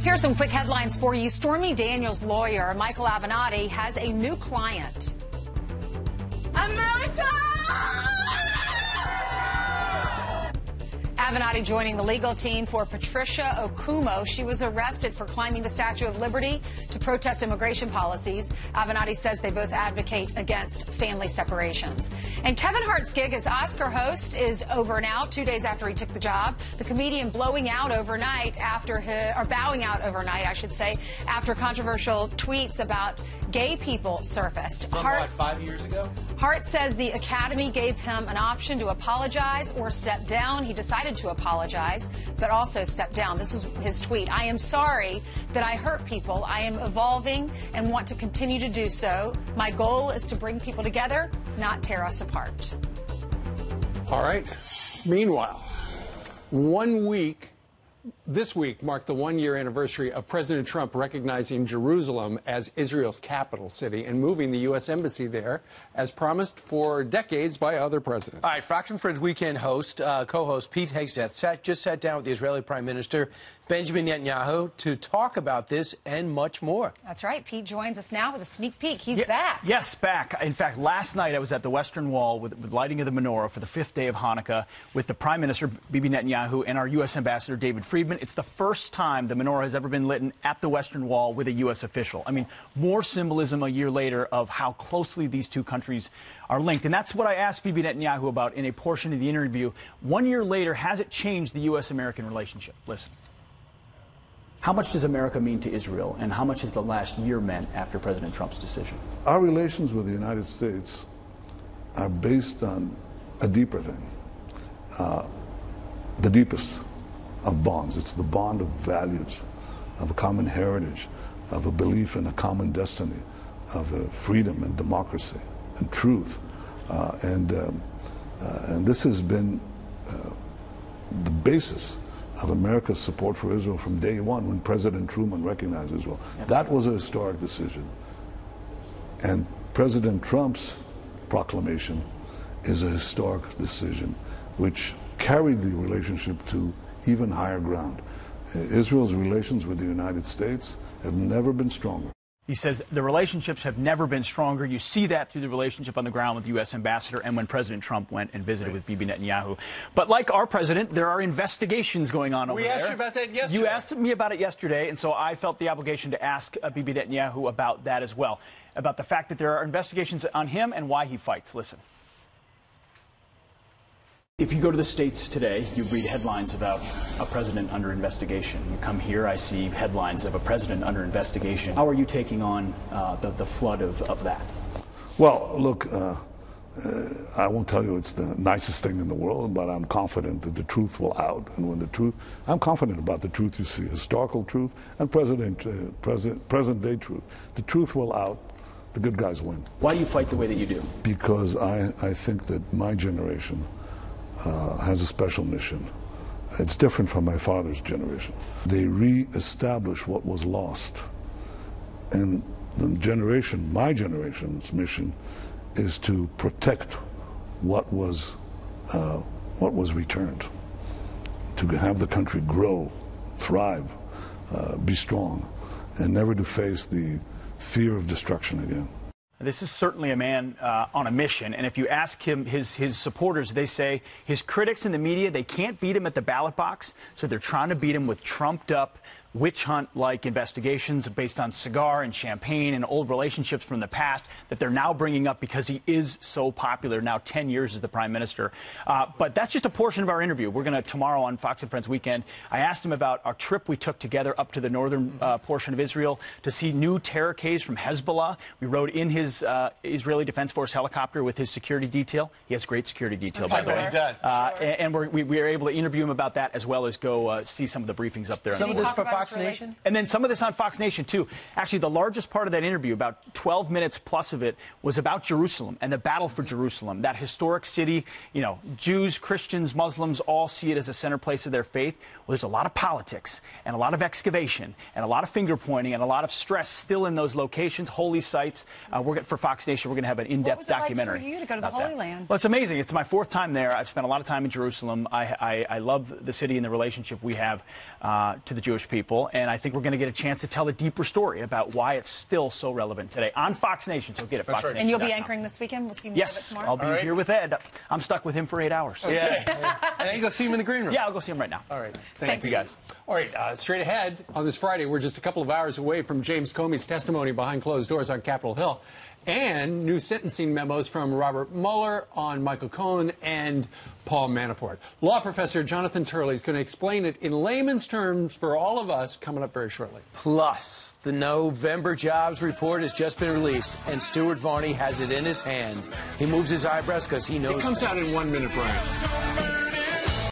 Here are some quick headlines for you. Stormy Daniels' lawyer, Michael Avenatti, has a new client. America! Avenatti joining the legal team for Patricia Okumo. She was arrested for climbing the Statue of Liberty to protest immigration policies. Avenatti says they both advocate against family separations. And Kevin Hart's gig as Oscar host is over now, 2 days after he took the job. The comedian bowing out overnight, after I should say, after controversial tweets about gay people surfaced. From what, 5 years ago? Hart says the Academy gave him an option to apologize or step down. He decided to apologize, but also step down. This was his tweet. I am sorry that I hurt people. I am evolving and want to continue to do so. My goal is to bring people together, not tear us apart. All right. Meanwhile, this week marked the one-year anniversary of President Trump recognizing Jerusalem as Israel's capital city and moving the U.S. Embassy there, as promised for decades by other presidents. All right, Fox and Friends weekend co-host Pete Hegseth just sat down with the Israeli Prime Minister Benjamin Netanyahu to talk about this and much more. That's right. Pete joins us now with a sneak peek. He's back. Yes, back. In fact, last night I was at the Western Wall with lighting of the menorah for the 5th day of Hanukkah with the Prime Minister, Bibi Netanyahu, and our U.S. Ambassador, David Friedman. It's the first time the menorah has ever been lit at the Western Wall with a U.S. official. I mean, more symbolism a year later of how closely these two countries are linked. And that's what I asked Bibi Netanyahu about in a portion of the interview. 1 year later, has it changed the U.S.-American relationship? Listen. How much does America mean to Israel, and how much has the last year meant after President Trump's decision? Our relations with the United States are based on a deeper thing, the deepest of bonds. It's the bond of values, of a common heritage, of a belief in a common destiny, of freedom and democracy and truth. And this has been the basis of America's support for Israel from day one when President Truman recognized Israel. Yes. That was a historic decision. And President Trump's proclamation is a historic decision which carried the relationship to even higher ground. Israel's relations with the United States have never been stronger. He says the relationships have never been stronger. You see that through the relationship on the ground with the U.S. ambassador and when President Trump went and visited with Bibi Netanyahu. But like our president, there are investigations going on over there. We asked you about that yesterday. You asked me about it yesterday, and so I felt the obligation to ask Bibi Netanyahu about that as well, about the fact that there are investigations on him and why he fights. Listen. If you go to the States today, you read headlines about a president under investigation. You come here, I see headlines of a president under investigation. How are you taking on the flood of that? Well, look, I won't tell you it's the nicest thing in the world, but I'm confident that the truth will out. And when I'm confident about the truth you see, historical truth and present-day truth. The truth will out. The good guys win. Why do you fight the way that you do? Because I think that my generation has a special mission. It's different from my father's generation. They re-establish what was lost. And my generation's mission is to protect what was returned, to have the country grow, thrive, be strong, and never to face the fear of destruction again. This is certainly a man on a mission, and if you ask him, his supporters, they say his critics in the media, they can't beat him at the ballot box, so they're trying to beat him with trumped-up witch hunt-like investigations based on cigar and champagne and old relationships from the past that they're now bringing up because he is so popular, now 10 years as the prime minister. But that's just a portion of our interview. We're going to, tomorrow on Fox and Friends Weekend, I asked him about our trip we took together up to the northern portion of Israel to see new terror caves from Hezbollah. We rode in his Israeli Defense Force helicopter with his security detail. He has great security detail, by the way. He does. And we were able to interview him about that as well as go see some of the briefings up there. Some of this for Fox Nation? And then some of this on Fox Nation, too. Actually, the largest part of that interview, about 12 minutes plus of it, was about Jerusalem and the battle for Jerusalem, that historic city. You know, Jews, Christians, Muslims all see it as a center place of their faith. Well, there's a lot of politics and a lot of excavation and a lot of finger pointing and a lot of stress still in those locations, holy sites. For Fox Nation, we're going to have an in-depth documentary. What was it like for you to go to the Holy Land? Well, it's amazing. It's my 4th time there. I've spent a lot of time in Jerusalem. I love the city and the relationship we have to the Jewish people. people, and I think we're going to get a chance to tell a deeper story about why it's still so relevant today on Fox Nation. So get it, Fox Nation. And you'll be anchoring this weekend? We'll see more of it tomorrow? I'll be here with Ed. I'm stuck with him for 8 hours. Yeah. And then you go see him in the green room. Yeah, I'll go see him right now. All right. Thank you, guys. All right, straight ahead on this Friday, we're just a couple of hours away from James Comey's testimony behind closed doors on Capitol Hill, and new sentencing memos from Robert Mueller on Michael Cohen and Paul Manafort. Law professor Jonathan Turley is going to explain it in layman's terms for all of us coming up very shortly. Plus, the November jobs report has just been released, and Stuart Varney has it in his hand. He moves his eyebrows because he knows It comes things. out in 1 minute, Brian.